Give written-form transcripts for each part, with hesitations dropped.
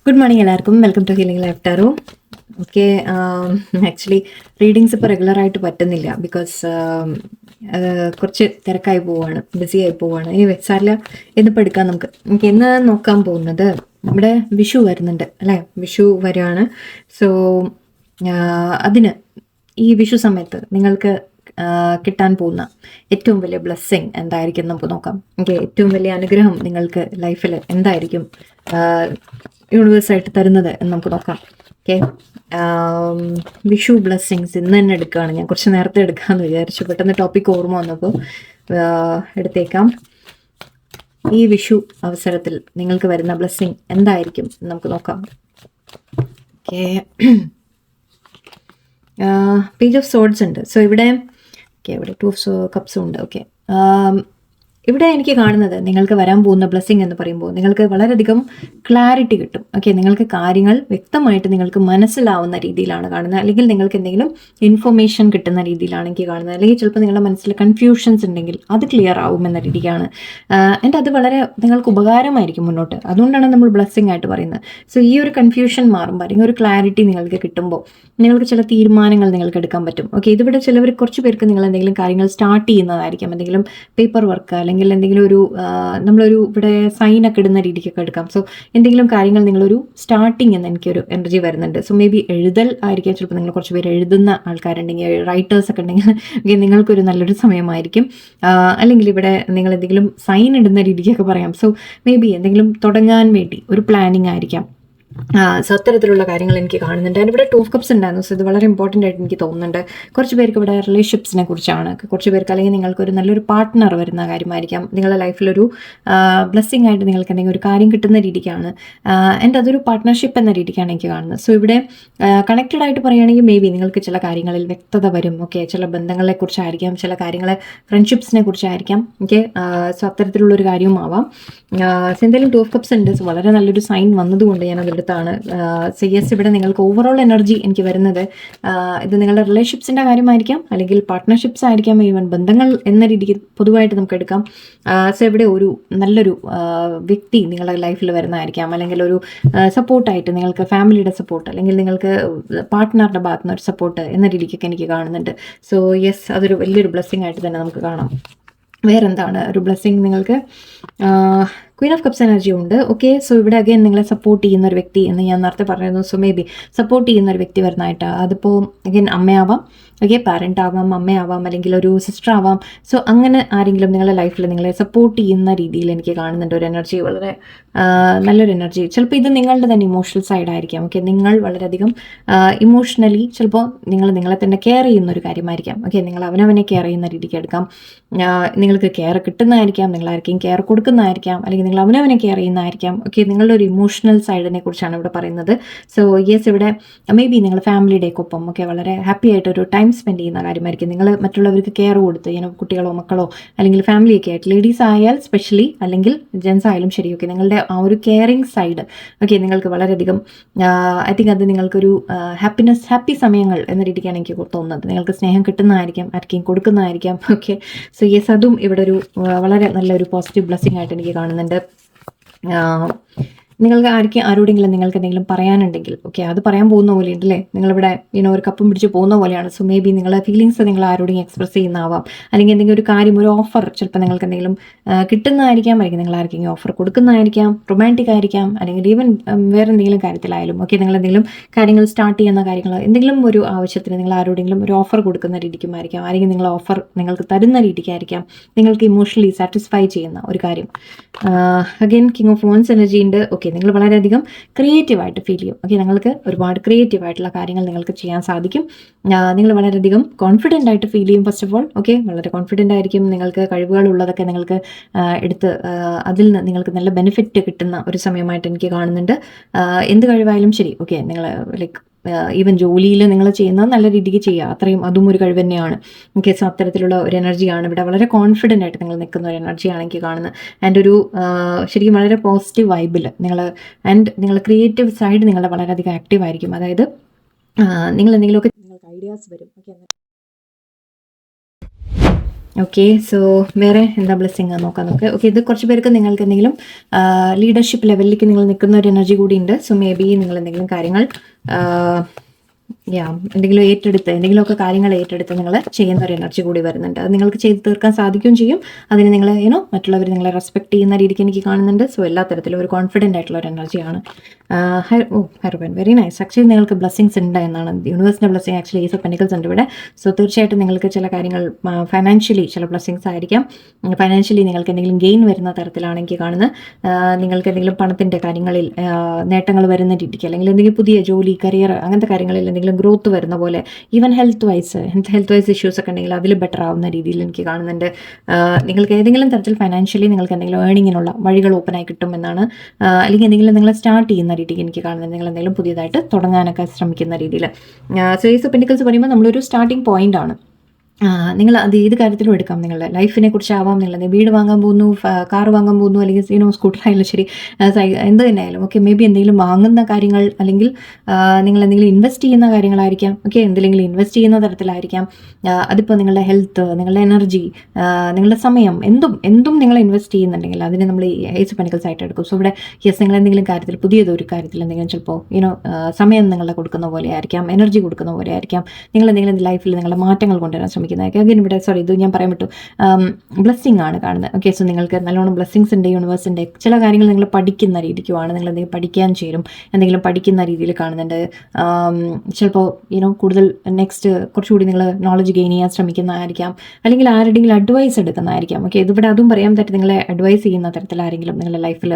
Good morning എല്ലാവർക്കും. Welcome to healing life tarot. Okay, actually readings ഇപ്പോൾ റെഗുലറായിട്ട് പറ്റുന്നില്ല ബിക്കോസ് കുറച്ച് തിരക്കായി പോവുകയാണ്, ബിസി ആയി പോവുകയാണ്. ഇനി വെച്ചാറില്ല എന്നിപ്പോൾ എടുക്കാം നമുക്ക്. നമുക്ക് ഇന്ന് നോക്കാൻ പോകുന്നത് നമ്മുടെ വിഷു വരുന്നുണ്ട് അല്ലേ, വിഷു വരികയാണ്. സോ അതിന് ഈ വിഷു സമയത്ത് നിങ്ങൾക്ക് കിട്ടാൻ പോകുന്ന ഏറ്റവും വലിയ ബ്ലെസ്സിങ് എന്തായിരിക്കും നമുക്ക് നോക്കാം. ഓക്കെ, ഏറ്റവും വലിയ അനുഗ്രഹം നിങ്ങൾക്ക് ലൈഫിൽ എന്തായിരിക്കും യൂണിവേഴ്സായിട്ട് തരുന്നത് എന്ന് നമുക്ക് നോക്കാം. ഓക്കെ, വിഷു ബ്ലെസ്സിങ്സ് ഇന്ന് തന്നെ എടുക്കുകയാണ്. ഞാൻ കുറച്ച് നേരത്തെ എടുക്കാമെന്ന് വിചാരിച്ചു, പെട്ടെന്ന് ടോപ്പിക് ഓർമ്മ വന്നപ്പോൾ എടുത്തേക്കാം. ഈ വിഷു അവസരത്തിൽ നിങ്ങൾക്ക് വരുന്ന ബ്ലെസ്സിങ് എന്തായിരിക്കും നമുക്ക് നോക്കാം. ഓക്കെ, പേജ് ഓഫ് സോഡ്സ് ഉണ്ട്. സോ ഇവിടെ ഇവിടെ 2 ഓഫ് കപ്സും ഉണ്ട്. ഓക്കെ, ഇവിടെ എനിക്ക് കാണുന്നത് നിങ്ങൾക്ക് വരാൻ പോകുന്ന ബ്ലെസ്സിങ് എന്ന് പറയുമ്പോൾ നിങ്ങൾക്ക് വളരെയധികം ക്ലാരിറ്റി കിട്ടും. ഓക്കെ, നിങ്ങൾക്ക് കാര്യങ്ങൾ വ്യക്തമായിട്ട് നിങ്ങൾക്ക് മനസ്സിലാവുന്ന രീതിയിലാണ് കാണുന്നത്, അല്ലെങ്കിൽ നിങ്ങൾക്ക് എന്തെങ്കിലും ഇൻഫർമേഷൻ കിട്ടുന്ന രീതിയിലാണ് എനിക്ക് കാണുന്നത്, അല്ലെങ്കിൽ ചിലപ്പോൾ നിങ്ങളുടെ മനസ്സിൽ കൺഫ്യൂഷൻസ് ഉണ്ടെങ്കിൽ അത് ക്ലിയർ ആവും എന്ന രീതിക്കാണ്. ആൻഡ് അത് വളരെ നിങ്ങൾക്ക് ഉപകാരമായിരിക്കും മുന്നോട്ട്. അതുകൊണ്ടാണ് നമ്മൾ ബ്ലെസ്സിങ് ആയിട്ട് പറയുന്നത്. സോ ഈ ഒരു കൺഫ്യൂഷൻ മാറുമ്പോൾ അല്ലെങ്കിൽ ഒരു ക്ലാരിറ്റി നിങ്ങൾക്ക് കിട്ടുമ്പോൾ നിങ്ങൾക്ക് ചില തീരുമാനങ്ങൾ നിങ്ങൾക്ക് എടുക്കാൻ പറ്റും. ഓക്കെ, ഇതിവിടെ ചിലവർ കുറച്ച് പേർക്ക് നിങ്ങൾ എന്തെങ്കിലും കാര്യങ്ങൾ സ്റ്റാർട്ട് ചെയ്യുന്നതായിരിക്കും, എന്തെങ്കിലും പേപ്പർ വർക്ക് അല്ലെങ്കിൽ എന്തെങ്കിലും ഒരു നമ്മളൊരു ഇവിടെ സൈനൊക്കെ ഇടുന്ന രീതിക്കൊക്കെ എടുക്കാം. സോ എന്തെങ്കിലും കാര്യങ്ങൾ നിങ്ങളൊരു സ്റ്റാർട്ടിങ് എന്ന് എനിക്കൊരു എനർജി വരുന്നുണ്ട്. സോ മേ ബി എഴുതൽ ആയിരിക്കാം. ചിലപ്പോൾ നിങ്ങൾ കുറച്ച് പേര് എഴുതുന്ന ആൾക്കാരുണ്ടെങ്കിൽ, റൈറ്റേഴ്സ് ഒക്കെ ഉണ്ടെങ്കിൽ നിങ്ങൾക്കൊരു നല്ലൊരു സമയമായിരിക്കും. അല്ലെങ്കിൽ ഇവിടെ നിങ്ങൾ എന്തെങ്കിലും സൈൻ ഇടുന്ന രീതിക്കൊക്കെ പറയാം. സോ മേ ബി എന്തെങ്കിലും തുടങ്ങാൻ വേണ്ടി ഒരു പ്ലാനിങ് ആയിരിക്കാം. സോ അത്തരത്തിലുള്ള കാര്യങ്ങൾ എനിക്ക് കാണുന്നുണ്ട്. അതിന് ഇവിടെ 2 ഓഫ് കപ്സ് ഉണ്ടായിരുന്നു. സോ ഇത് വളരെ ഇമ്പോർട്ടൻ്റ് ആയിട്ട് എനിക്ക് തോന്നുന്നുണ്ട്. കുറച്ച് പേർക്ക് ഇവിടെ റിലേഷൻഷിപ്സിനെ കുറിച്ചാണ്, കുറച്ച് പേർക്ക് അല്ലെങ്കിൽ നിങ്ങൾക്കൊരു നല്ലൊരു പാർട്ട്ണർ വരുന്ന കാര്യമായിരിക്കാം. നിങ്ങളുടെ ലൈഫിലൊരു ബ്ലെസ്സിങ് ആയിട്ട് നിങ്ങൾക്ക് എന്തെങ്കിലും ഒരു കാര്യം കിട്ടുന്ന രീതിക്കാണ്. ആൻഡ് അതൊരു പാർട്ട്ണർഷിപ്പ് എന്ന രീതിക്കാണ് എനിക്ക് കാണുന്നത്. സോ ഇവിടെ കണക്റ്റഡ് ആയിട്ട് പറയുകയാണെങ്കിൽ മേ ബി നിങ്ങൾക്ക് ചില കാര്യങ്ങളിൽ വ്യക്തത വരും. ഓക്കെ, ചില ബന്ധങ്ങളെ കുറിച്ചായിരിക്കാം, ചില കാര്യങ്ങളെ ഫ്രണ്ട്ഷിപ്സിനെ കുറിച്ചായിരിക്കാം. ഓക്കെ, സോ അത്തരത്തിലുള്ളൊരു കാര്യവും ആവാം. എന്തായാലും 2 ഓഫ് കപ്സ് ഉണ്ട്. സോ വളരെ നല്ലൊരു സൈൻ വന്നതുകൊണ്ട് ഞാൻ അതെടുത്താണ്. സോ യെസ്, ഇവിടെ നിങ്ങൾക്ക് ഓവറോൾ എനർജി എനിക്ക് വരുന്നത് ഇത് നിങ്ങളുടെ റിലേഷൻഷിപ്സിൻ്റെ കാര്യമായിരിക്കാം, അല്ലെങ്കിൽ പാർട്ട്ണർഷിപ്സ് ആയിരിക്കാം, ഈവൻ ബന്ധങ്ങൾ എന്ന രീതിക്ക് പൊതുവായിട്ട് നമുക്ക് എടുക്കാം. സോ ഇവിടെ ഒരു നല്ലൊരു വ്യക്തി നിങ്ങളുടെ ലൈഫിൽ വരുന്നതായിരിക്കാം, അല്ലെങ്കിൽ ഒരു സപ്പോർട്ടായിട്ട് നിങ്ങൾക്ക് ഫാമിലിയുടെ സപ്പോർട്ട്, അല്ലെങ്കിൽ നിങ്ങൾക്ക് പാർട്ട്ണറുടെ ഭാഗത്തു നിന്ന് ഒരു സപ്പോർട്ട് എന്ന രീതിക്കൊക്കെ എനിക്ക് കാണുന്നുണ്ട്. സോ യെസ്, അതൊരു വലിയൊരു ബ്ലെസ്സിങ് ആയിട്ട് തന്നെ നമുക്ക് കാണാം. വേറെന്താണ് ഒരു ബ്ലെസ്സിങ് നിങ്ങൾക്ക്? ക്വീൻ ഓഫ് കപ്സ് എനർജി ഉണ്ട്. ഓക്കെ, സോ ഇവിടെ അഗൈൻ നിങ്ങളെ സപ്പോർട്ട് ചെയ്യുന്ന ഒരു വ്യക്തി എന്ന് ഞാൻ നേരത്തെ പറഞ്ഞിരുന്നു. സോ മേ ബി സപ്പോർട്ട് ചെയ്യുന്ന ഒരു വ്യക്തി വരുന്നതായിട്ട്, അതിപ്പോൾ അഗൈൻ അമ്മയാവാം, ഓക്കെ, പാരൻ്റ് ആവാം, അമ്മയാവാം, അല്ലെങ്കിൽ ഒരു സിസ്റ്റർ ആവാം. സോ അങ്ങനെ ആരെങ്കിലും നിങ്ങളുടെ ലൈഫിൽ നിങ്ങളെ സപ്പോർട്ട് ചെയ്യുന്ന രീതിയിൽ എനിക്ക് കാണുന്നുണ്ട് ഒരു എനർജി, വളരെ നല്ലൊരു എനർജി. ചിലപ്പോൾ ഇത് നിങ്ങളുടെ തന്നെ ഇമോഷണൽ സൈഡായിരിക്കാം. ഓക്കെ, നിങ്ങൾ വളരെയധികം ഇമോഷണലി ചിലപ്പോൾ നിങ്ങളെ തന്നെ കെയർ ചെയ്യുന്ന ഒരു കാര്യമായിരിക്കാം. ഓക്കെ, നിങ്ങൾ അവനവനെ കെയർ ചെയ്യുന്ന രീതിക്ക് എടുക്കാം. നിങ്ങൾക്ക് കെയർ കിട്ടുന്നതായിരിക്കാം, നിങ്ങൾ ആർക്കെയും കെയർ കൊടുക്കുന്നതായിരിക്കാം, അല്ലെങ്കിൽ നിങ്ങൾ അവനവനെ കെയർ ചെയ്യുന്നതായിരിക്കാം. ഓക്കെ, നിങ്ങളുടെ ഒരു ഇമോഷണൽ സൈഡിനെ കുറിച്ചാണ് ഇവിടെ പറയുന്നത്. സോ യെസ്, ഇവിടെ മേ ബി നിങ്ങൾ ഫാമിലിയുടെയൊക്കെ ഒപ്പം ഒക്കെ വളരെ ഹാപ്പി ആയിട്ടൊരു ടൈം സ്പെൻഡ് ചെയ്യുന്ന കാര്യമായിരിക്കും. നിങ്ങൾ മറ്റുള്ളവർക്ക് കെയർ കൊടുത്ത്, കുട്ടികളോ മക്കളോ അല്ലെങ്കിൽ ഫാമിലിയൊക്കെ ആയിട്ട്, ലേഡീസ് ആയാൽ സ്പെഷ്യലി, അല്ലെങ്കിൽ ജെൻസ് ആയാലും ശരി, ഓക്കെ, നിങ്ങളുടെ ആ ഒരു കെയറിങ് സൈഡ് ഓക്കെ നിങ്ങൾക്ക് വളരെയധികം ഐ തിങ്ക് അത് നിങ്ങൾക്കൊരു ഹാപ്പി സമയങ്ങൾ എന്ന രീതിക്കാണ് എനിക്ക് തോന്നുന്നത്. നിങ്ങൾക്ക് സ്നേഹം കിട്ടുന്നതായിരിക്കാം, ആർക്കെയും കൊടുക്കുന്നതായിരിക്കാം. ഓക്കെ, സോ യെസ്, അതും ഇവിടെ ഒരു വളരെ നല്ലൊരു പോസിറ്റീവ് ബ്ലെസ്സിങ് ആയിട്ട് എനിക്ക് കാണുന്നുണ്ട്. നിങ്ങൾക്ക് ആരോടെങ്കിലും നിങ്ങൾക്ക് എന്തെങ്കിലും പറയാനുണ്ടെങ്കിൽ ഓക്കെ, അത് പറയാൻ പോകുന്ന പോലെ ഉണ്ടല്ലേ, നിങ്ങളിവിടെ ഒരു കപ്പും പിടിച്ച് പോകുന്ന പോലെയാണ്. സോ മേ ബി നിങ്ങളെ ഫീലിങ്സ് നിങ്ങൾ ആരോടെങ്കിലും എക്സ്പ്രസ് ചെയ്യുന്നതാവാം, അല്ലെങ്കിൽ എന്തെങ്കിലും ഒരു കാര്യം, ഒരു ഓഫർ ചിലപ്പോൾ നിങ്ങൾക്ക് എന്തെങ്കിലും കിട്ടുന്നതായിരിക്കാം, അല്ലെങ്കിൽ നിങ്ങൾ ആർക്കെങ്കിലും ഓഫർ കൊടുക്കുന്നതായിരിക്കാം, റൊമാൻറ്റിക് ആയിരിക്കാം, അല്ലെങ്കിൽ ഈവൻ വേറെ എന്തെങ്കിലും കാര്യത്തിലായാലും ഓക്കെ, നിങ്ങൾ എന്തെങ്കിലും കാര്യങ്ങൾ സ്റ്റാർട്ട് ചെയ്യുന്ന കാര്യങ്ങൾ, എന്തെങ്കിലും ഒരു ആവശ്യത്തിന് നിങ്ങൾ ആരോടെങ്കിലും ഒരു ഓഫർ കൊടുക്കുന്ന രീതിക്കുമായിരിക്കാം, അല്ലെങ്കിൽ നിങ്ങൾ ഓഫർ നിങ്ങൾക്ക് തരുന്ന രീതിക്കായിരിക്കാം, നിങ്ങൾക്ക് ഇമോഷണലി സാറ്റിസ്ഫൈ ചെയ്യുന്ന ഒരു കാര്യം. Again king of wands energy ഉണ്ട്. ഓക്കെ, നിങ്ങൾ വളരെയധികം ക്രിയേറ്റീവായിട്ട് ഫീൽ ചെയ്യും. ഓക്കെ, നിങ്ങൾക്ക് ഒരുപാട് ക്രിയേറ്റീവായിട്ടുള്ള കാര്യങ്ങൾ നിങ്ങൾക്ക് ചെയ്യാൻ സാധിക്കും. നിങ്ങൾ വളരെയധികം കോൺഫിഡൻ്റ് ആയിട്ട് ഫീൽ ചെയ്യും. ഫസ്റ്റ് ഓഫ് ഓൾ ഓക്കെ, വളരെ കോൺഫിഡൻ്റ് ആയിരിക്കും. നിങ്ങൾക്ക് കഴിവുകളുള്ളതൊക്കെ നിങ്ങൾക്ക് എടുത്ത് അതിൽ നിന്ന് നിങ്ങൾക്ക് നല്ല ബെനിഫിറ്റ് കിട്ടുന്ന ഒരു സമയമായിട്ട് എനിക്ക് കാണുന്നുണ്ട്. എന്ത് കഴിവായാലും ശരി ഓക്കെ, നിങ്ങൾ ലൈക്ക് ഈവൻ ജോലിയിൽ നിങ്ങൾ ചെയ്യുന്നത് നല്ല രീതിക്ക് ചെയ്യുക, അത്രയും അതും ഒരു കഴിവ് തന്നെയാണ്. ഓക്കെ, സോ അത്തരത്തിലുള്ള ഒരു എനർജിയാണ് ഇവിടെ, വളരെ കോൺഫിഡൻ്റ് ആയിട്ട് നിങ്ങൾ നിൽക്കുന്ന ഒരു എനർജിയാണ് എനിക്ക് കാണുന്നത്. ആൻഡ് ഒരു ശരിക്കും വളരെ പോസിറ്റീവ് വൈബിൽ നിങ്ങൾ ക്രിയേറ്റീവ് സൈഡ് നിങ്ങളുടെ വളരെയധികം ആക്റ്റീവ് ആയിരിക്കും. അതായത് നിങ്ങൾ എന്തെങ്കിലുമൊക്കെ നിങ്ങൾക്ക് ഐഡിയാസ് വരും. ഓക്കെ, ഓക്കെ, സോ വേറെ എന്താ ബ്ലെസ്സിങ് നോക്കാം നമുക്ക്. ഓക്കെ, ഇത് കുറച്ച് പേർക്ക് നിങ്ങൾക്ക് എന്തെങ്കിലും ലീഡർഷിപ്പ് ലെവലിലേക്ക് നിങ്ങൾ നിൽക്കുന്ന ഒരു എനർജി കൂടി ഉണ്ട്. സോ മേ ബി നിങ്ങൾ എന്തെങ്കിലും കാര്യങ്ങൾ എന്തെങ്കിലും ഏറ്റെടുത്ത് എന്തെങ്കിലുമൊക്കെ കാര്യങ്ങൾ ഏറ്റെടുത്ത് നിങ്ങൾ ചെയ്യുന്ന ഒരു എനർജി കൂടി വരുന്നുണ്ട്. അത് നിങ്ങൾക്ക് ചെയ്ത് തീർക്കാൻ സാധിക്കുകയും ചെയ്യും. അതിന് നിങ്ങൾ മറ്റുള്ളവർ നിങ്ങളെ റെസ്പെക്ട് ചെയ്യുന്ന രീതിക്ക് എനിക്ക് കാണുന്നുണ്ട്. സോ എല്ലാ തരത്തിലും ഒരു കോൺഫിഡൻ്റ് ആയിട്ടുള്ള ഒരു എനർജിയാണ്. ഹെർബൻ, വെരി നൈസ്. ആക്ച്വലി നിങ്ങൾക്ക് ബ്ലെസ്സിങ്സ് ഉണ്ട് എന്നാണ് യൂണിവേഴ്സിൻ്റെ blessing. Actually ace of pentacles ഉണ്ട് ഇവിടെ. സോ തീർച്ചയായിട്ടും നിങ്ങൾക്ക് ചില കാര്യങ്ങൾ ഫൈനാൻഷ്യലി ചില ബ്ലെസ്സിങ്സ് ആയിരിക്കാം. ഫൈനാൻഷ്യലി നിങ്ങൾക്ക് എന്തെങ്കിലും ഗെയിൻ വരുന്ന തരത്തിലാണ് എനിക്ക് കാണുന്നത്. നിങ്ങൾക്ക് എന്തെങ്കിലും പണത്തിൻ്റെ കാര്യങ്ങളിൽ നേട്ടങ്ങൾ വരുന്ന രീതിക്ക്, അല്ലെങ്കിൽ എന്തെങ്കിലും പുതിയ ജോലി, കരിയർ, അങ്ങനത്തെ കാര്യങ്ങളിൽ എന്തെങ്കിലും ഗ്രോത്ത് വരുന്ന പോലെ, ഈവൻ ഹെൽത്ത് വൈസ് ഇഷ്യൂസ് ഒക്കെ ഉണ്ടെങ്കിൽ അതിൽ ബെറ്റർ ആവുന്ന രീതിയിൽ എനിക്ക് കാണുന്നുണ്ട്. നിങ്ങൾക്ക് ഏതെങ്കിലും തരത്തിൽ ഫൈനാൻഷ്യലി നിങ്ങൾക്ക് എന്തെങ്കിലും ഏർണിങ്ങിനുള്ള വഴികൾ ഓപ്പൺ ആയി കിട്ടുമെന്നാണ്. അല്ലെങ്കിൽ എന്തെങ്കിലും നിങ്ങൾ സ്റ്റാർട്ട് ചെയ്യുന്ന രീതിക്ക് എനിക്ക് കാണുന്നത്. നിങ്ങൾ എന്തെങ്കിലും പുതിയതായിട്ട് തുടങ്ങാനൊക്കെ ശ്രമിക്കുന്ന രീതിയിൽ. സോ ഏസ് ഓഫ് പെന്റിക്കിൾസ് പറയുമ്പോൾ നമ്മളൊരു സ്റ്റാർട്ടിംഗ് പോയിന്റ് ആണ്. നിങ്ങൾ അത് ഏത് കാര്യത്തിലും എടുക്കാം. നിങ്ങളുടെ ലൈഫിനെ കുറിച്ചാവാം, നിങ്ങൾ വീട് വാങ്ങാൻ പോകുന്നു, കാർ വാങ്ങാൻ പോകുന്നു, അല്ലെങ്കിൽ സ്കൂട്ടർ ആയാലും ശരി, എന്ത് തന്നെ ആയാലും ഓക്കെ. മേ ബി എന്തെങ്കിലും വാങ്ങുന്ന കാര്യങ്ങൾ, അല്ലെങ്കിൽ നിങ്ങൾ എന്തെങ്കിലും ഇൻവെസ്റ്റ് ചെയ്യുന്ന കാര്യങ്ങളായിരിക്കാം. ഓക്കെ, എന്തെങ്കിലും ഇൻവെസ്റ്റ് ചെയ്യുന്ന തരത്തിലായിരിക്കാം. അതിപ്പോൾ നിങ്ങളുടെ ഹെൽത്ത്, നിങ്ങളുടെ എനർജി, നിങ്ങളുടെ സമയം, എന്തും നിങ്ങൾ ഇൻവെസ്റ്റ് ചെയ്യുന്നുണ്ടെങ്കിൽ അതിനെ നമ്മൾ ഏസ് ഓഫ് പെന്റിക്കിൾസ് ആയിട്ട് എടുക്കും. സോ ഇവിടെ നിങ്ങൾ എന്തെങ്കിലും കാര്യത്തിൽ, പുതിയതൊരു കാര്യത്തിൽ എന്തെങ്കിലും ചിലപ്പോൾ സമയം നിങ്ങളുടെ കൊടുക്കുന്ന പോലെ ആയിരിക്കാം, എനർജി കൊടുക്കുന്ന പോലെ ആയിരിക്കാം. നിങ്ങൾ എന്തെങ്കിലും ലൈഫിൽ നിങ്ങളുടെ മാറ്റങ്ങൾ കൊണ്ടുവരാൻ ശ്രമിക്കുന്നതായിരിക്കും. അഗൈൻ ഇവിടെ ഇത് ഞാൻ പറയാൻ പറ്റും, ബ്ലെസ്സിങ് ആണ് കാണുന്നത്. ഓക്കെ, സോ നിങ്ങൾക്ക് നല്ലോണം ബ്ലെസ്സിങ്സ് ഉണ്ട് യൂണിവേഴ്സിൻ്റെ. ചില കാര്യങ്ങൾ നിങ്ങൾ പഠിക്കുന്ന രീതിക്കുമാണ്, നിങ്ങൾ എന്തെങ്കിലും പഠിക്കാൻ ചേരും, എന്തെങ്കിലും പഠിക്കുന്ന രീതിയിൽ കാണുന്നുണ്ട്. ചിലപ്പോൾ കൂടുതൽ നെക്സ്റ്റ് കുറച്ചുകൂടി നിങ്ങൾ നോളജ് ഗെയിൻ ചെയ്യാൻ ശ്രമിക്കുന്നതായിരിക്കാം, അല്ലെങ്കിൽ ആരുടെയെങ്കിലും അഡ്വൈസ് എടുക്കുന്നതായിരിക്കാം. ഓക്കെ, ഇതിവിടെ അതും പറയാൻ പറ്റും, നിങ്ങളെ അഡ്വൈസ് ചെയ്യുന്ന തരത്തിൽ ആരെങ്കിലും നിങ്ങളുടെ ലൈഫിൽ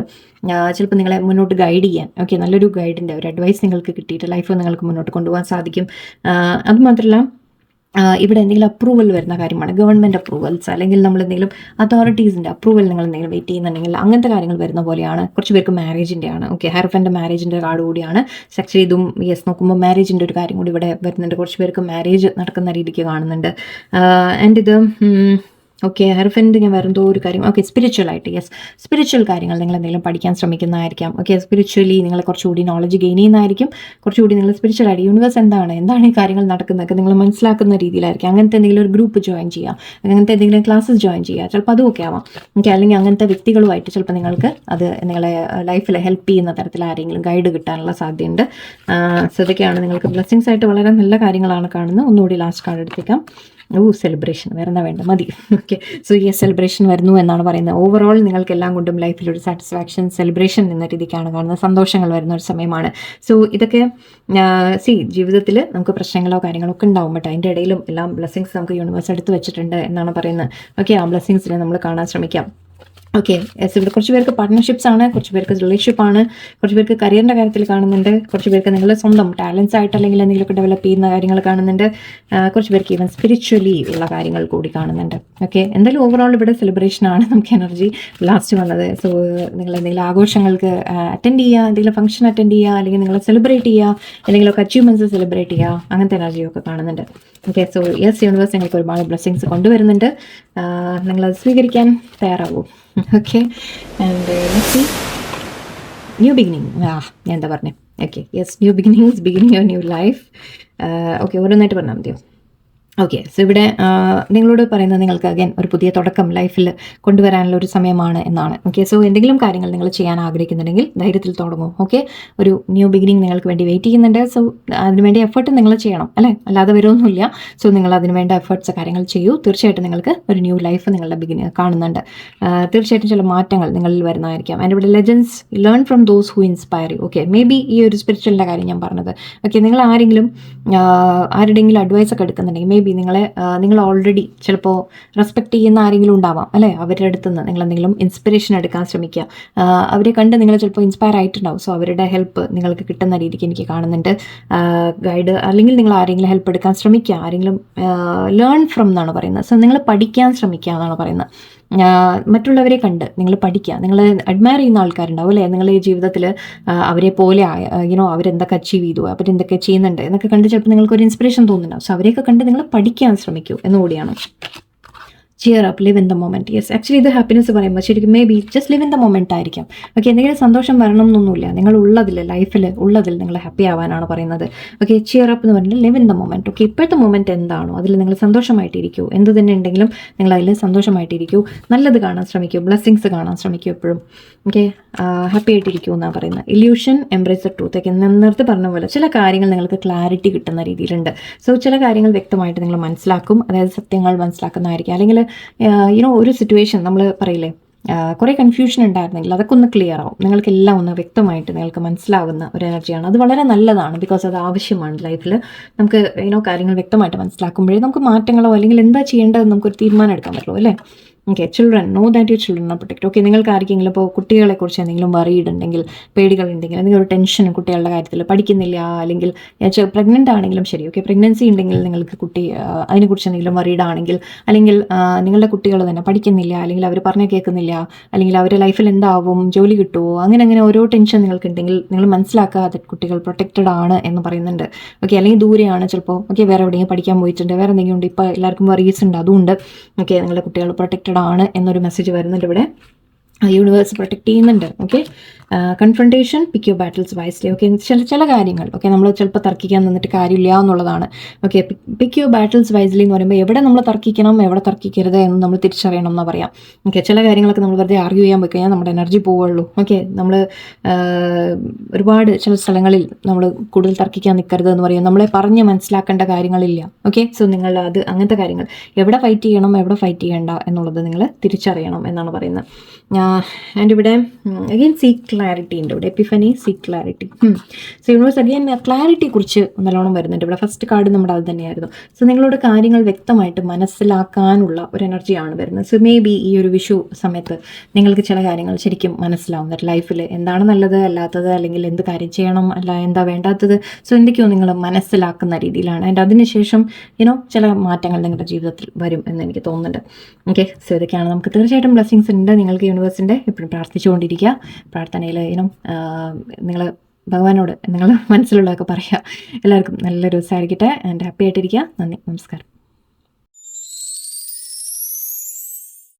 ചിലപ്പോൾ നിങ്ങളെ മുന്നോട്ട് ഗൈഡ് ചെയ്യാൻ, ഓക്കെ, നല്ലൊരു ഗൈഡിൻ്റെ ഒരു അഡ്വൈസ് നിങ്ങൾക്ക് കിട്ടിയിട്ട് ലൈഫ് നിങ്ങൾക്ക് മുന്നോട്ട് കൊണ്ടുപോകാൻ സാധിക്കും. അതുമാത്രമല്ല ഇവിടെ എന്തെങ്കിലും അപ്രൂവൽ വരുന്ന കാര്യമാണ്, ഗവൺമെൻറ് അപ്രൂവൽസ്, അല്ലെങ്കിൽ നമ്മൾ എന്തെങ്കിലും അതോറിറ്റീസിൻ്റെ അപ്രൂവൽ നിങ്ങൾ എന്തെങ്കിലും വെയിറ്റ് ചെയ്യുന്നുണ്ടെങ്കിൽ അങ്ങനത്തെ കാര്യങ്ങൾ വരുന്ന പോലെയാണ്. കുറച്ച് പേർക്ക് മാരേജിൻ്റെ ആണ്. ഓക്കെ, ഹെർഫൻ്റെ മാരേജിൻ്റെ കാർഡ് കൂടിയാണ്. ആക്ച്വലി ഇതും നോക്കുമ്പോൾ മാരേജിൻ്റെ ഒരു കാര്യം കൂടി ഇവിടെ വരുന്നുണ്ട്. കുറച്ച് പേർക്ക് മാരേജ് നടക്കുന്ന രീതിക്ക് കാണുന്നുണ്ട്. ആൻഡ് ഇത് ഓക്കെ, ഹെർഫൻ്റെ ഞാൻ വേറെന്തോ ഒരു കാര്യം. ഓക്കെ, സ്പിരിച്വലായിട്ട്, സ്പിരിച്വൽ കാര്യങ്ങൾ നിങ്ങൾ എന്തെങ്കിലും പഠിക്കാൻ ശ്രമിക്കുന്നതായിരിക്കാം. ഓക്കെ, സ്പിരിച്വലി നിങ്ങൾ കുറച്ചുകൂടി നോളജ് ഗെയിൻ ചെയ്യുന്നതായിരിക്കും. കുറച്ചുകൂടി നിങ്ങൾ സ്പിരിച്വലായിട്ട് യൂണിവേഴ്സ് എന്താണ് ഈ കാര്യങ്ങൾ നടക്കുന്നതൊക്കെ നിങ്ങൾ മനസ്സിലാക്കുന്ന രീതിയിലായിരിക്കും. അങ്ങനത്തെ എന്തെങ്കിലും ഒരു ഗ്രൂപ്പ് ജോയിൻ ചെയ്യുക, അങ്ങനത്തെ എന്തെങ്കിലും ക്ലാസ്സസ് ജോയിൻ ചെയ്യുക, ചിലപ്പോൾ അതുമൊക്കെ ആവാം. ഓക്കെ, അല്ലെങ്കിൽ അങ്ങനത്തെ വ്യക്തികളുമായിട്ട് ചിലപ്പോൾ നിങ്ങൾക്ക് അത് നിങ്ങളെ ലൈഫിൽ ഹെൽപ്പ് ചെയ്യുന്ന തരത്തിൽ ആരെങ്കിലും ഗൈഡ് കിട്ടാനുള്ള സാധ്യതയുണ്ട്. സോ ഇതൊക്കെയാണ് നിങ്ങൾക്ക് ബ്ലെസ്സിങ്സ് ആയിട്ട് വളരെ നല്ല കാര്യങ്ങളാണ് കാണുന്നത്. ഒന്നുകൂടി ലാസ്റ്റ് കാർഡ് എടുത്തേക്കാം. സെലിബ്രേഷൻ, വേറെ എന്താ വേണ്ട, മതി. ഓക്കെ, സോ സെലിബ്രേഷൻ വരുന്നു എന്നാണ് പറയുന്നത്. ഓവറോൾ നിങ്ങൾക്ക് എല്ലാം കൊണ്ടും ലൈഫിലൊരു സാറ്റിസ്ഫാക്ഷൻ, സെലിബ്രേഷൻ എന്ന രീതിക്കാണ് കാണുന്നത്. സന്തോഷങ്ങൾ വരുന്ന ഒരു സമയമാണ്. സോ ഇതൊക്കെ ജീവിതത്തിൽ നമുക്ക് പ്രശ്നങ്ങളോ കാര്യങ്ങളോ ഒക്കെ ഉണ്ടാവും, ബട്ട് അതിൻ്റെ ഇടയിലും എല്ലാം ബ്ലെസ്സിങ്സ് നമുക്ക് യൂണിവേഴ്സ് എടുത്ത് വെച്ചിട്ടുണ്ട് എന്നാണ് പറയുന്നത്. ഓക്കെ, ആ ബ്ലെസ്സിങ്സിനെ നമ്മൾ കാണാൻ ശ്രമിക്കാം. ഓക്കെ, ഇവിടെ കുറച്ച് പേർക്ക് പാർട്ട്ണർഷിപ്സ് ആണ്, കുറച്ച് പേർക്ക് റിലേഷൻഷിപ്പ് ആണ്, കുറച്ച് പേർക്ക് കരിയറിൻ്റെ കാര്യത്തിൽ കാണുന്നുണ്ട്, കുറച്ച് പേർക്ക് നിങ്ങൾ സ്വന്തം ടാലൻസ് ആയിട്ട് അല്ലെങ്കിൽ എന്തെങ്കിലുമൊക്കെ ഡെവലപ്പ് ചെയ്യുന്ന കാര്യങ്ങൾ കാണുന്നുണ്ട്, കുറച്ച് പേർക്ക് ഈവൻ സ്പിരിച്വലി ഉള്ള കാര്യങ്ങൾ കൂടി കാണുന്നുണ്ട്. ഓക്കെ, എന്തായാലും ഓവറോൾ ഇവിടെ സെലിബ്രേഷനാണ് നമുക്ക് എനർജി ലാസ്റ്റ് വന്നത്. സോ നിങ്ങൾ എന്തെങ്കിലും ആഘോഷങ്ങൾക്ക് അറ്റൻഡ് ചെയ്യുക, എന്തെങ്കിലും ഫംഗ്ഷൻ അറ്റൻഡ് ചെയ്യുക, അല്ലെങ്കിൽ നിങ്ങൾ സെലിബ്രേറ്റ് ചെയ്യുക, എന്തെങ്കിലുമൊക്കെ അച്ചീവ്മെൻറ്റ്സ് സെലിബ്രേറ്റ് ചെയ്യുക, അങ്ങനത്തെ എനർജിയൊക്കെ കാണുന്നുണ്ട്. ഓക്കെ, സോ യൂണിവേഴ്സ് നിങ്ങൾക്ക് ഒരുപാട് ബ്ലെസ്സിങ്സ് കൊണ്ടുവരുന്നുണ്ട്. നിങ്ങളത് സ്വീകരിക്കാൻ തയ്യാറാവൂ. ഓക്കെ, ആൻഡ് ന്യൂ ബിഗിനിങ്, ഞാൻ എന്താ പറഞ്ഞേ? Okay, new beginnings, beginning your new life. Okay, ഓരോന്നായിട്ട് പറഞ്ഞാൽ മതിയോ? ഓക്കെ, സോ ഇവിടെ നിങ്ങളോട് പറയുന്നത് നിങ്ങൾക്ക് അഗൈൻ ഒരു പുതിയ തുടക്കം ലൈഫിൽ കൊണ്ടുവരാനുള്ള ഒരു സമയമാണ് എന്നാണ്. ഓക്കെ, സോ എന്തെങ്കിലും കാര്യങ്ങൾ നിങ്ങൾ ചെയ്യാൻ ആഗ്രഹിക്കുന്നുണ്ടെങ്കിൽ ധൈര്യത്തിൽ തുടങ്ങും. ഓക്കെ, ഒരു ന്യൂ ബിഗിനിങ് നിങ്ങൾക്ക് വേണ്ടി വെയിറ്റ് ചെയ്യുന്നുണ്ട്. സോ അതിനുവേണ്ടി എഫേർട്ട് നിങ്ങൾ ചെയ്യണം, അല്ലാതെ വരുമൊന്നുമില്ല. സോ നിങ്ങൾ അതിനുവേണ്ട എഫേർട്ട്സ് കാര്യങ്ങൾ ചെയ്യൂ. തീർച്ചയായിട്ടും നിങ്ങൾക്ക് ഒരു ന്യൂ ലൈഫ് നിങ്ങളുടെ കാണുന്നുണ്ട്. തീർച്ചയായിട്ടും ചില മാറ്റങ്ങൾ നിങ്ങളിൽ വരുന്നതായിരിക്കാം. ആൻഡ് ഇവിടെ legends learn from those who inspire you. Okay, may be ഈ ഒരു സ്പിരിച്വലിൻ്റെ കാര്യം ഞാൻ പറഞ്ഞത്. ഓക്കെ, നിങ്ങൾ ആരുടെയെങ്കിലും അഡ്വൈസ് ഒക്കെ എടുക്കുന്നുണ്ടെങ്കിൽ മേ ബി നിങ്ങൾ ഓൾറെഡി ചിലപ്പോൾ റെസ്പെക്ട് ചെയ്യുന്ന ആരെങ്കിലും ഉണ്ടാവാം, അവരുടെ അടുത്ത് നിന്ന് നിങ്ങൾ എന്തെങ്കിലും ഇൻസ്പിറേഷൻ എടുക്കാൻ ശ്രമിക്കുക. അവരെ കണ്ട് നിങ്ങൾ ചിലപ്പോൾ ഇൻസ്പയർ ആയിട്ടുണ്ടാവും. സോ അവരുടെ ഹെൽപ്പ് നിങ്ങൾക്ക് കിട്ടുന്ന രീതിക്ക് എനിക്ക് കാണുന്നുണ്ട്. ഗൈഡ് അല്ലെങ്കിൽ നിങ്ങൾ ആരെങ്കിലും ഹെൽപ്പ് എടുക്കാൻ ശ്രമിക്കുക. ആരെങ്കിലും ലേൺ ഫ്രം എന്നാണ് പറയുന്നത്. സോ നിങ്ങൾ പഠിക്കാൻ ശ്രമിക്കുക എന്നാണ് പറയുന്നത്. മറ്റുള്ളവരെ കണ്ട് നിങ്ങൾ പഠിക്കുക. നിങ്ങൾ അഡ്മയർ ചെയ്യുന്ന ആൾക്കാരുണ്ടാവും, നിങ്ങൾ ഈ ജീവിതത്തിൽ അവരെ പോലെ അവരെന്തൊക്കെ അച്ചീവ് ചെയ്തു, അവരെന്തൊക്കെ ചെയ്യുന്നുണ്ട് എന്നൊക്കെ കണ്ട് ചിലപ്പോൾ നിങ്ങൾക്കൊരു ഇൻസ്പിറേഷൻ തോന്നുന്നുണ്ടാവും. സോ അവരെയൊക്കെ കണ്ട് നിങ്ങൾ പഠിക്കാൻ ശ്രമിക്കൂ എന്നുകൂടിയാണ്. Cheer up, live in the moment. Yes, actually ഇത് ഹാപ്പിനെസ് പറയുമ്പോൾ ശരിക്കും maybe just live in the moment ആയിരിക്കാം. ഓക്കെ, എന്തെങ്കിലും സന്തോഷം വരണം എന്നൊന്നുമില്ല. നിങ്ങൾ ഉള്ളതിൽ, ലൈഫിൽ ഉള്ളതിൽ നിങ്ങൾ ഹാപ്പി ആവാനാണ് പറയുന്നത്. ഓക്കെ, ചിയർ അപ്പ് എന്ന് പറഞ്ഞാൽ live in the moment. Okay, ഇപ്പോഴത്തെ മൊമെന്റ് എന്താണോ അതിൽ നിങ്ങൾ സന്തോഷമായിട്ടിരിക്കൂ. എന്ത് തന്നെ ഉണ്ടെങ്കിലും നിങ്ങൾ അതിൽ സന്തോഷമായിട്ടിരിക്കൂ. നല്ലത് കാണാൻ ശ്രമിക്കൂ, ബ്ലെസ്സിങ്സ് കാണാൻ ശ്രമിക്കൂ എപ്പോഴും. ഓക്കെ, ഹാപ്പി ആയിട്ടിരിക്കൂ എന്നാണ് പറയുന്നത്. Illusion, embrace the truth. ഒക്കെ നേരത്തെ പറഞ്ഞ പോലെ ചില കാര്യങ്ങൾ നിങ്ങൾക്ക് ക്ലാരിറ്റി കിട്ടുന്ന രീതിയിലുണ്ട്. സോ ചില കാര്യങ്ങൾ വ്യക്തമായിട്ട് നിങ്ങൾ മനസ്സിലാക്കും, അതായത് സത്യങ്ങൾ മനസ്സിലാക്കുന്നതായിരിക്കും. അല്ലെങ്കിൽ ഒരു സിറ്റുവേഷൻ നമ്മൾ പറയില്ലേ, കുറേ കൺഫ്യൂഷൻ ഉണ്ടായിരുന്നെങ്കിൽ അതൊക്കെ ഒന്ന് ക്ലിയർ ആവും. നിങ്ങൾക്കെല്ലാം ഒന്ന് വ്യക്തമായിട്ട് നിങ്ങൾക്ക് മനസ്സിലാവുന്ന ഒരു എനർജിയാണ്. അത് വളരെ നല്ലതാണ്, ബിക്കോസ് അത് ആവശ്യമാണ് ലൈഫിൽ. നമുക്ക് കാര്യങ്ങൾ വ്യക്തമായിട്ട് മനസ്സിലാക്കുമ്പോഴേ നമുക്ക് മാറ്റങ്ങളോ അല്ലെങ്കിൽ എന്താ ചെയ്യേണ്ടതെന്ന് നമുക്കൊരു തീരുമാനം എടുക്കാൻ പറ്റുള്ളൂ, അല്ലേ? Okay, children, know that you children are protect. Okay, നിങ്ങൾക്ക് ആർക്കെങ്കിലും ഇപ്പോൾ കുട്ടികളെക്കുറിച്ച് എന്തെങ്കിലും വറീഡുണ്ടെങ്കിൽ, പേടികളുണ്ടെങ്കിൽ, എന്തെങ്കിലും ഒരു ടെൻഷൻ കുട്ടികളുടെ കാര്യത്തിൽ, പഠിക്കുന്നില്ല, അല്ലെങ്കിൽ പ്രഗ്നൻ്റ് ആണെങ്കിലും ശരി. ഓക്കെ, പ്രഗ്നൻസി ഉണ്ടെങ്കിൽ നിങ്ങൾക്ക് കുട്ടി അതിനെക്കുറിച്ച് എന്തെങ്കിലും വറീഡാണെങ്കിൽ, അല്ലെങ്കിൽ നിങ്ങളുടെ കുട്ടികൾ തന്നെ പഠിക്കുന്നില്ല, അല്ലെങ്കിൽ അവർ പറഞ്ഞ് കേൾക്കുന്നില്ല, അല്ലെങ്കിൽ അവരുടെ ലൈഫിൽ എന്താവും, ജോലി കിട്ടുമോ, അങ്ങനെ ഓരോ ടെൻഷൻ നിങ്ങൾക്കുണ്ടെങ്കിൽ നിങ്ങൾ മനസ്സിലാക്കുക അത് കുട്ടികൾ പ്രൊട്ടക്റ്റഡ് ആണ് എന്ന് പറയുന്നുണ്ട്. ഓക്കെ, അല്ലെങ്കിൽ ദൂരെയാണ് ചിലപ്പോൾ. ഓക്കെ, വേറെ എവിടെയെങ്കിലും പഠിക്കാൻ പോയിട്ടുണ്ട്, വേറെ എന്തെങ്കിലും ഉണ്ട്, ഇപ്പോൾ എല്ലാവർക്കും വറീസ് ഉണ്ട്, അതുകൊണ്ട് ഓക്കെ നിങ്ങളുടെ കുട്ടികൾ പ്രൊട്ടക്റ്റഡ് ആണ് എന്നൊരു മെസ്സേജ് വരുന്നുണ്ട് ഇവിടെ. യൂണിവേഴ്സ് പ്രൊട്ടക്ട് ചെയ്യുന്നുണ്ട്. Okay, confrontation, pick your battles wisely. Okay, ചില കാര്യങ്ങൾ നമ്മൾ ചിലപ്പോൾ തർക്കിക്കാൻ നിന്നിട്ട് കാര്യമില്ല എന്നുള്ളതാണ്. Okay, pick your battles wisely എന്ന് പറയുമ്പോൾ എവിടെ നമ്മൾ തർക്കിക്കണം, എവിടെ തർക്കിക്കരുത് എന്ന് നമ്മൾ തിരിച്ചറിയണം എന്ന് പറയാം. ഓക്കെ, ചില കാര്യങ്ങളൊക്കെ നമ്മൾ വെറുതെ ആർഗ്യൂ ചെയ്യാൻ പോയി കഴിഞ്ഞാൽ നമ്മുടെ എനർജി പോവുള്ളൂ. ഓക്കെ, നമ്മൾ ഒരുപാട് ചില സ്ഥലങ്ങളിൽ നമ്മൾ കൂടുതൽ തർക്കിക്കാൻ നിൽക്കരുത് എന്ന് പറയും. നമ്മളെ പറഞ്ഞ് മനസ്സിലാക്കേണ്ട കാര്യങ്ങളില്ല. ഓക്കെ, സോ നിങ്ങൾ അത് അങ്ങനത്തെ കാര്യങ്ങൾ എവിടെ ഫൈറ്റ് ചെയ്യണം, എവിടെ ഫൈറ്റ് ചെയ്യേണ്ട എന്നുള്ളത് നിങ്ങൾ തിരിച്ചറിയണം എന്നാണ് പറയുന്നത്. ആൻഡ് ഇവിടെ അഗെയിൻ സീക്ക് ക്ലാരിറ്റി ഉണ്ട് ഇവിടെ. Epiphany, seek clarity. So universe again ക്ലാരിറ്റിയെ കുറിച്ച് നല്ലോണം വരുന്നുണ്ട് ഇവിടെ. ഫസ്റ്റ് കാർഡ് നമ്മുടെ അത് തന്നെയായിരുന്നു. സോ നിങ്ങളോട് കാര്യങ്ങൾ വ്യക്തമായിട്ട് മനസ്സിലാക്കാനുള്ള ഒരു എനർജിയാണ് വരുന്നത്. സോ മേ ബി ഈ ഒരു വിഷു സമയത്ത് നിങ്ങൾക്ക് ചില കാര്യങ്ങൾ ശരിക്കും മനസ്സിലാവും. ലൈഫിൽ എന്താണ് നല്ലത്, അല്ലാത്തത്, അല്ലെങ്കിൽ എന്ത് കാര്യം ചെയ്യണം, അല്ല എന്താ വേണ്ടാത്തത്. സോ എന്തൊക്കെയോ നിങ്ങൾ മനസ്സിലാക്കുന്ന രീതിയിലാണ്. ആൻഡ് അതിനുശേഷം ചില മാറ്റങ്ങൾ നിങ്ങളുടെ ജീവിതത്തിൽ വരും എന്ന് എനിക്ക് തോന്നുന്നുണ്ട്. ഓക്കെ, സോ ഇതൊക്കെയാണ്. നമുക്ക് തീർച്ചയായിട്ടും ബ്ലെസ്സിങ്സ് ഉണ്ട്. നിങ്ങൾക്ക് യൂണിവേഴ്സിൻ്റെ എപ്പോഴും പ്രാർത്ഥിച്ചുകൊണ്ടിരിക്കുക. പ്രാർത്ഥനയിൽ നിങ്ങൾ ഭഗവാനോട് നിങ്ങൾ മനസ്സിലുള്ളതൊക്കെ പറയുക. എല്ലാവർക്കും നല്ലൊരു ദിവസമായിരിക്കട്ടെ. ആൻഡ് ഹാപ്പി ആയിട്ടിരിക്കുക. നന്ദി, നമസ്കാരം.